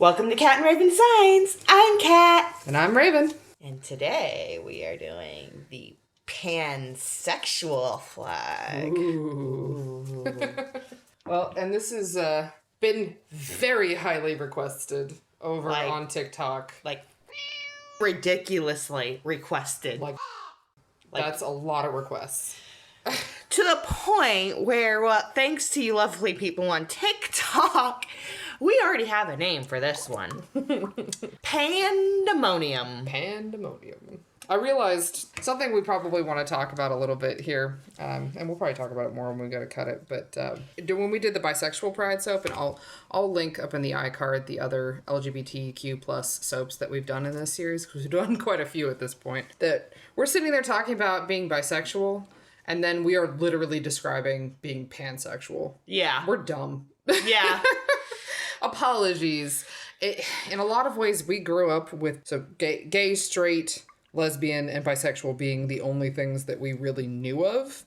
Welcome to Cat and Raven Designs. I'm Cat. And I'm Raven. And today we are doing the pansexual flag. Ooh. Well, and this has been very highly requested over on TikTok. Like, ridiculously requested. Like that's a lot of requests. To the point where, well, thanks to you lovely people on TikTok, we already have a name for this one. Pansexual. Pandemonium. I realized something we probably want to talk about a little bit here, and we'll probably talk about it more when we go to cut it, but when we did the Bisexual Pride soap, and I'll link up in the iCard the other LGBTQ plus soaps that we've done in this series, because we've done quite a few at this point, that we're sitting there talking about being bisexual, and then we are literally describing being pansexual. Yeah. We're dumb. Yeah. Apologies. In a lot of ways, we grew up with gay, straight, lesbian, and bisexual being the only things that we really knew of.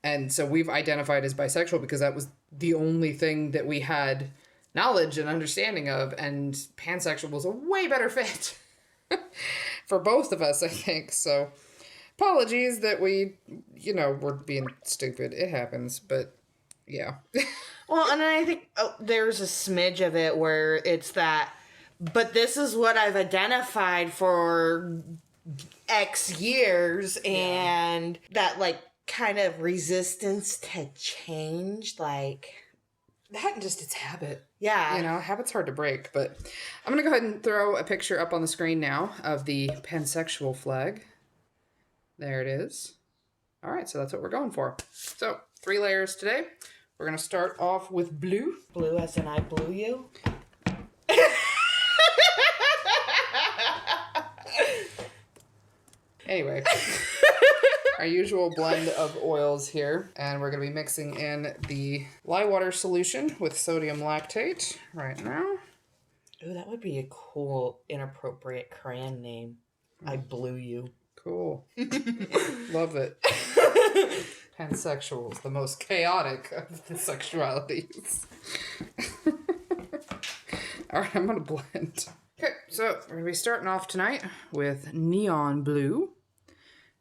And so we've identified as bisexual because that was the only thing that we had knowledge and understanding of. And pansexual was a way better fit for both of us, I think. So apologies that we're being stupid. It happens, but yeah. Well, and I think there's a smidge of it where it's that, but this is what I've identified for X years, and that, like, kind of resistance to change, like... That and just its habit. Yeah. Habit's hard to break, but I'm going to go ahead and throw a picture up on the screen now of the pansexual flag. There it is. All right, so that's what we're going for. So, 3 layers today. We're going to start off with blue. Blue as in I blew you? Anyway, our usual blend of oils here. And we're going to be mixing in the lye water solution with sodium lactate right now. Ooh, that would be a cool, inappropriate crayon name. I blew you. Cool. Love it. Pansexuals, the most chaotic of the sexualities. All right, I'm going to blend. Okay, so we're going to be starting off tonight with neon blue,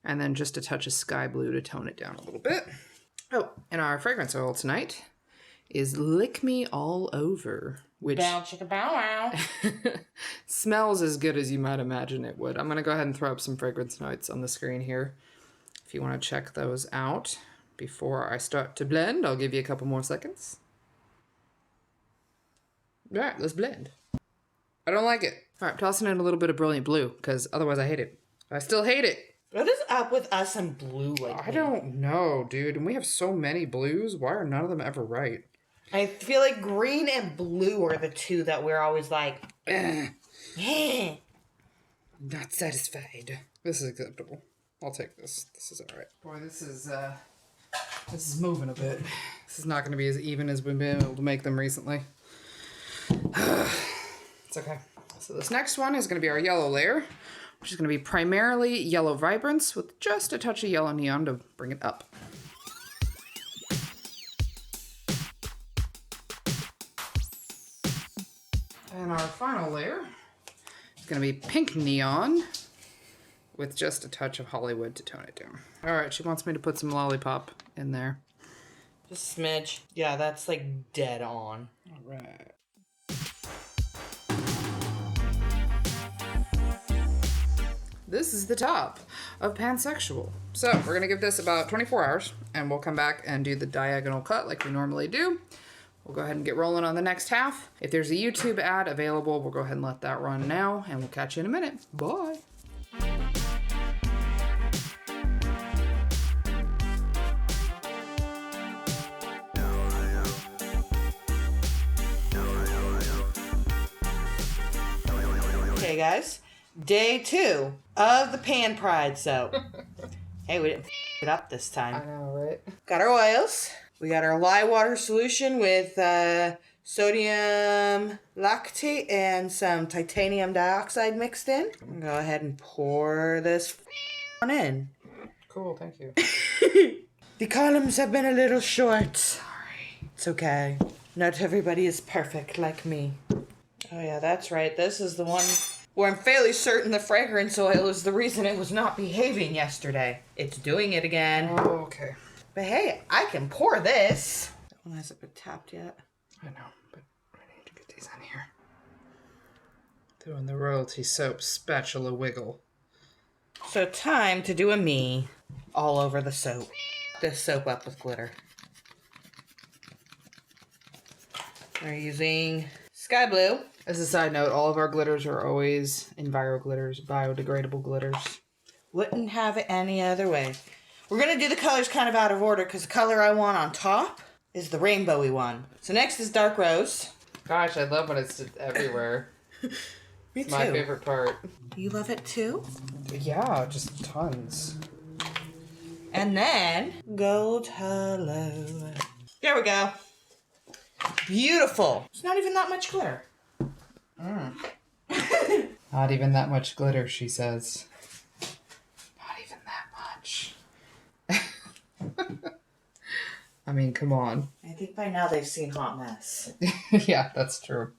and then just a touch of sky blue to tone it down a little bit. Oh, and our fragrance oil tonight is Lick Me All Over, which Bow chicka bow wow. smells as good as you might imagine it would. I'm going to go ahead and throw up some fragrance notes on the screen here. If you want to check those out before I start to blend, I'll give you a couple more seconds. All right, let's blend. I don't like it. All right, tossing in a little bit of brilliant blue, because otherwise I hate it. I still hate it. What is up with us and blue lately? I don't know, dude. And we have so many blues. Why are none of them ever right? I feel like green and blue are the two that we're always like, not satisfied. This is acceptable. I'll take this. This is all right. Boy, this is moving a bit. This is not going to be as even as we've been able to make them recently. It's okay. So this next one is going to be our yellow layer, which is going to be primarily yellow vibrance with just a touch of yellow neon to bring it up. And our final layer is going to be pink neon with just a touch of Hollywood to tone it down. All right, she wants me to put some lollipop in there. just a smidge. Yeah, that's like dead on. All right. This is the top of pansexual. So we're going to give this about 24 hours, and we'll come back and do the diagonal cut like we normally do. We'll go ahead and get rolling on the next half. If there's a YouTube ad available, we'll go ahead and let that run now, and we'll catch you in a minute. Bye. Okay, guys. Day 2 of the Pan Pride soap. Hey, we didn't f it up this time. I know, right? Got our oils. We got our lye water solution with sodium lactate and some titanium dioxide mixed in. Go ahead and pour this on in. Cool, thank you. The columns have been a little short. Sorry. It's okay. Not everybody is perfect like me. Oh yeah, that's right. This is the one where I'm fairly certain the fragrance oil is the reason it was not behaving yesterday. It's doing it again. Oh, okay. But hey, I can pour this. That one hasn't been tapped yet. I know, but I need to get these in here. Doing the royalty soap spatula wiggle. So time to do a me all over the soap. This soap up with glitter. We're using sky blue. As a side note, all of our glitters are always Enviro glitters, biodegradable glitters. Wouldn't have it any other way. We're going to do the colors kind of out of order because the color I want on top is the rainbowy one. So next is dark rose. Gosh, I love when it's just everywhere. Me It's too. my favorite part. You love it too? Yeah, just tons. And then gold hello. There we go. Beautiful. It's not even that much glitter. Not even that much glitter, she says. Not even that much. I mean, come on. I think by now they've seen Hot Mess. Yeah, that's true.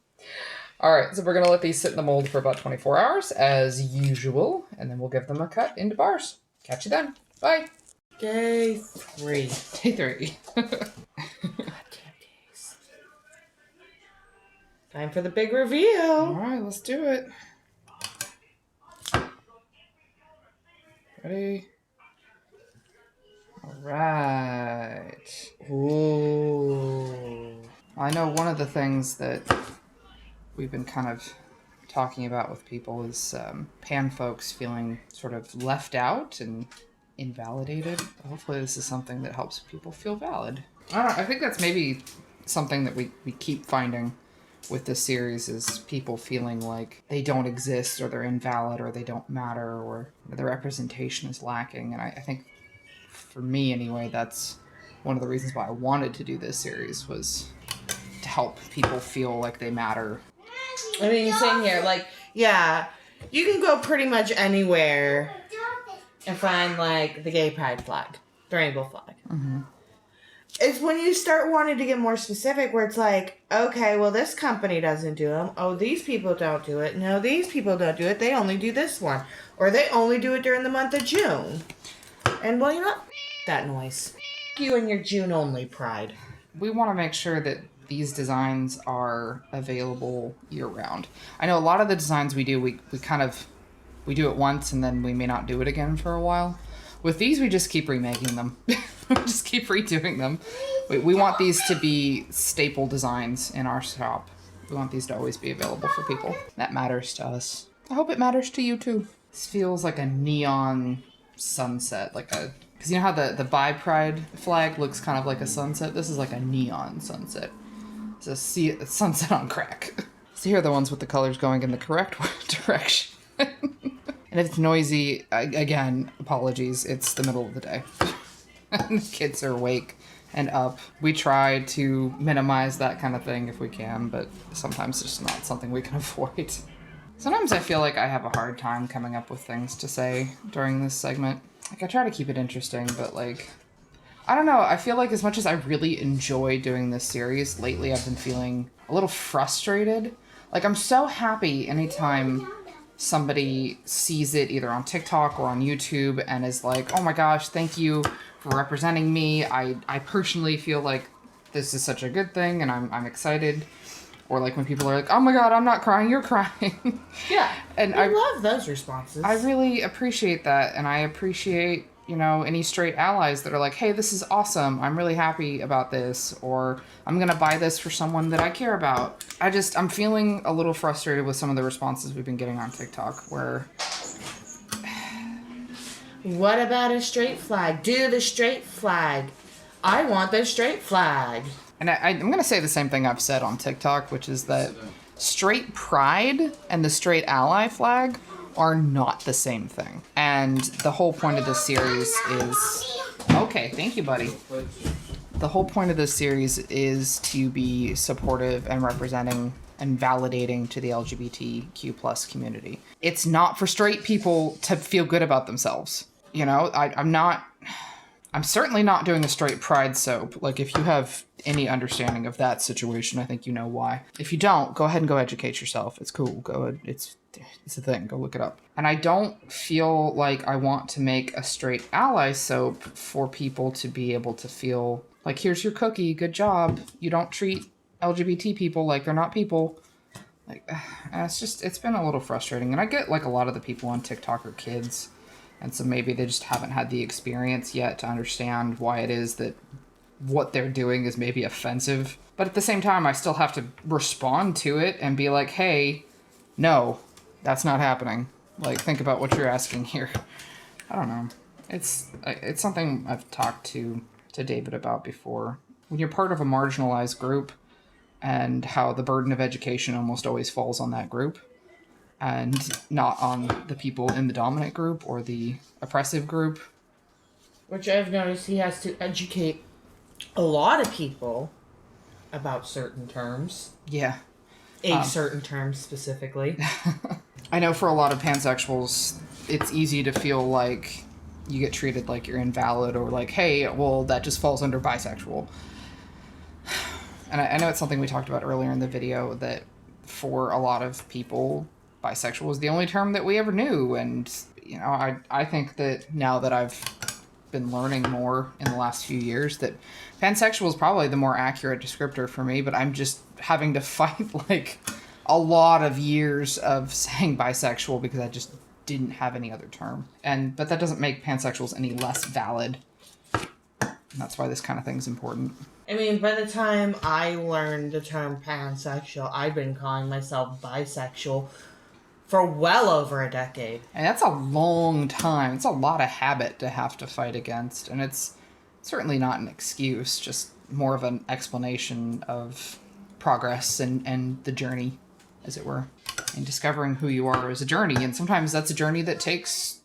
All right, so we're going to let these sit in the mold for about 24 hours, as usual, and then we'll give them a cut into bars. Catch you then. Bye. Day 3. Day 3. Time for the big reveal. All right, let's do it. Ready? All right. Ooh. I know one of the things that we've been kind of talking about with people is pan folks feeling sort of left out and invalidated. Hopefully this is something that helps people feel valid. I think that's maybe something that we keep finding with this series is people feeling like they don't exist or they're invalid or they don't matter or their representation is lacking. And I think for me anyway, that's one of the reasons why I wanted to do this series was to help people feel like they matter. I mean, same here. Like, yeah, you can go pretty much anywhere and find, like, the gay pride flag, the rainbow flag. Mm-hmm. It's when you start wanting to get more specific where it's like, okay, well, this company doesn't do them. Oh, these people don't do it. No, these people don't do it. They only do this one. Or they only do it during the month of June. And, well, you know, that noise. You and your June-only pride. We want to make sure that these designs are available year-round. I know a lot of the designs we do, we do it once and then we may not do it again for a while. With these, we just keep remaking them. We just keep redoing them. We want these to be staple designs in our shop. We want these to always be available for people. That matters to us. I hope it matters to you too. This feels like a neon sunset, because you know how the bi pride flag looks kind of like a sunset? This is like a neon sunset. It's a sunset on crack. So here are the ones with the colors going in the correct direction. And if it's noisy, again, apologies. It's the middle of the day. And the kids are awake and up. We try to minimize that kind of thing if we can, but sometimes it's just not something we can avoid. Sometimes I feel like I have a hard time coming up with things to say during this segment. Like, I try to keep it interesting, but, like, I don't know. I feel like as much as I really enjoy doing this series, lately I've been feeling a little frustrated. Like, I'm so happy anytime somebody sees it either on TikTok or on YouTube and is like, oh my gosh, thank you for representing me. I personally feel like this is such a good thing and I'm excited. Or like when people are like, oh my god, I'm not crying, you're crying. Yeah, and I love those responses. I really appreciate that, and I appreciate, any straight allies that are like, hey, this is awesome, I'm really happy about this, or I'm gonna buy this for someone that I care about. I'm feeling a little frustrated with some of the responses we've been getting on TikTok, where... What about a straight flag? Do the straight flag. I want the straight flag. And I'm going to say the same thing I've said on TikTok, which is that straight pride and the straight ally flag are not the same thing. And the whole point of this series is... Okay, thank you, buddy. The whole point of this series is to be supportive and representing and validating to the LGBTQ plus community. It's not for straight people to feel good about themselves. I'm not... I'm certainly not doing a straight Pride soap. Like, if you have any understanding of that situation, I think you know why. If you don't, go ahead and go educate yourself. It's cool. Go ahead. It's a thing. Go look it up. And I don't feel like I want to make a straight ally soap for people to be able to feel like, here's your cookie. Good job. You don't treat LGBT people like they're not people. Like, it's been a little frustrating. And I get, like, a lot of the people on TikTok are kids. And so maybe they just haven't had the experience yet to understand why it is that what they're doing is maybe offensive. But at the same time, I still have to respond to it and be like, hey, no, that's not happening. Like, think about what you're asking here. I don't know. It's something I've talked to David about before. When you're part of a marginalized group and how the burden of education almost always falls on that group, and not on the people in the dominant group or the oppressive group. Which I've noticed he has to educate a lot of people about certain terms. Yeah. Certain terms specifically. I know for a lot of pansexuals, it's easy to feel like you get treated like you're invalid or like, hey, well, that just falls under bisexual. And I know it's something we talked about earlier in the video that for a lot of people, bisexual was the only term that we ever knew. And, you know, I think that now that I've been learning more in the last few years that pansexual is probably the more accurate descriptor for me, but I'm just having to fight like a lot of years of saying bisexual because I just didn't have any other term. But that doesn't make pansexuals any less valid. And that's why this kind of thing is important. I mean, by the time I learned the term pansexual, I've been calling myself bisexual for well over a decade. And that's a long time. It's a lot of habit to have to fight against. And it's certainly not an excuse, just more of an explanation of progress and the journey, as it were. And discovering who you are is a journey. And sometimes that's a journey that takes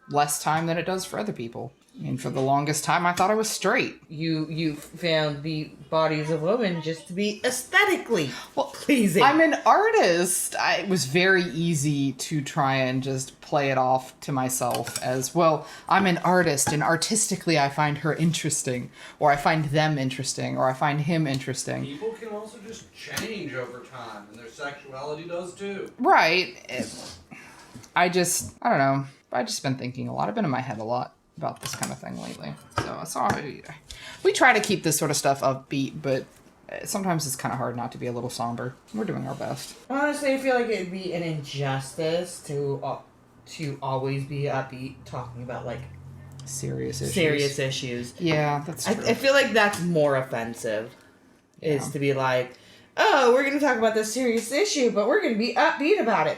less time than it does for other people. I mean, for the longest time, I thought I was straight. You found the bodies of women just to be aesthetically pleasing. I'm an artist. It was very easy to try and just play it off to myself as, well, I'm an artist, and artistically I find her interesting, or I find them interesting, or I find him interesting. People can also just change over time, and their sexuality does too. Right. I don't know. I've just been thinking a lot. I've been in my head a lot about this kind of thing lately. So we try to keep this sort of stuff upbeat, but sometimes it's kind of hard not to be a little somber. We're doing our best. Honestly, I feel like it'd be an injustice to always be upbeat talking about like serious issues. Yeah, that's true. I feel like that's more offensive. Yeah. Is to be like, oh, we're going to talk about this serious issue, but we're going to be upbeat about it.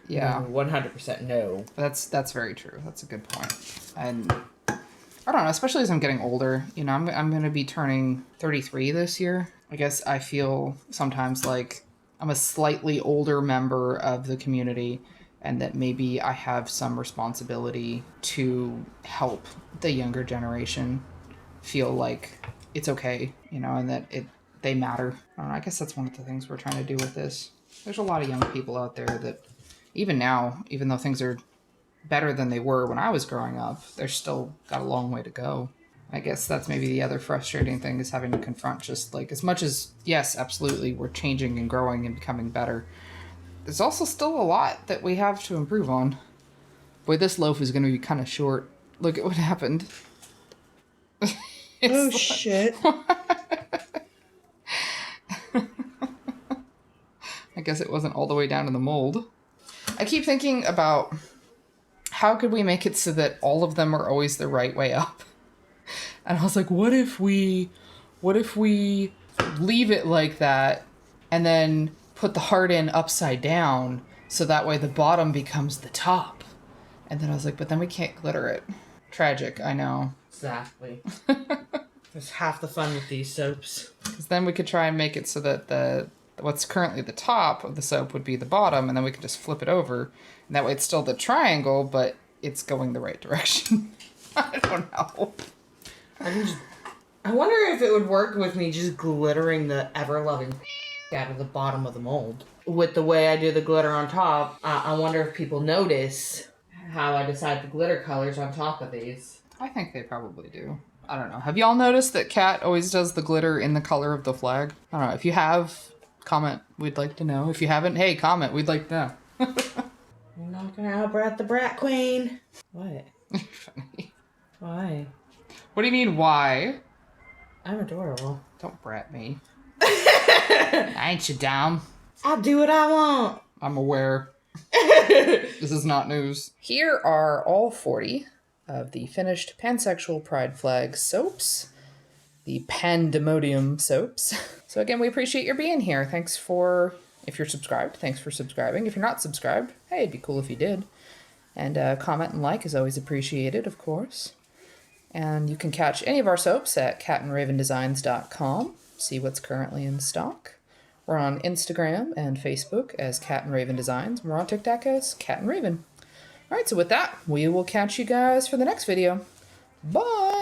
Yeah. 100% no. That's very true. That's a good point. And I don't know, especially as I'm getting older, you know, I'm going to be turning 33 this year. I guess I feel sometimes like I'm a slightly older member of the community and that maybe I have some responsibility to help the younger generation feel like it's okay, you know, and that they matter. I don't know, I guess that's one of the things we're trying to do with this. There's a lot of young people out there that even now, even though things are better than they were when I was growing up, they're still got a long way to go. I guess that's maybe the other frustrating thing is having to confront just like as much as, yes, absolutely, we're changing and growing and becoming better. There's also still a lot that we have to improve on. Boy, this loaf is going to be kind of short. Look at what happened. Oh, shit. I guess it wasn't all the way down in the mold. I keep thinking about how could we make it so that all of them are always the right way up? And I was like, what if we leave it like that and then put the heart in upside down so that way the bottom becomes the top? And then I was like, but then we can't glitter it. Tragic, I know. Exactly. That's half the fun with these soaps. Because then we could try and make it so that what's currently the top of the soap would be the bottom, and then we could just flip it over. And that way it's still the triangle, but it's going the right direction. I don't know. I wonder if it would work with me just glittering the ever-loving out of the bottom of the mold. With the way I do the glitter on top, I wonder if people notice. how I decide the glitter colors on top of these. I think they probably do. I don't know. Have y'all noticed that Kat always does the glitter in the color of the flag? I don't know. If you have, comment. We'd like to know. If you haven't, hey, comment. We'd like to know. You're not gonna outbrat the brat queen. What? Funny. Why? What do you mean, why? I'm adorable. Don't brat me. Ain't you dumb? I'll do what I want. I'm aware. This is not news. Here are all 40 of the finished Pansexual Pride flag soaps. The PANdemonium soaps. So again, we appreciate your being here. Thanks for, if you're subscribed, thanks for subscribing. If you're not subscribed, hey, it'd be cool if you did. And comment and like is always appreciated, of course. And you can catch any of our soaps at catandravendesigns.com. See what's currently in stock. We're on Instagram and Facebook as Cat and Raven Designs. We're on TikTok as Cat and Raven. All right, so with that, we will catch you guys for the next video. Bye!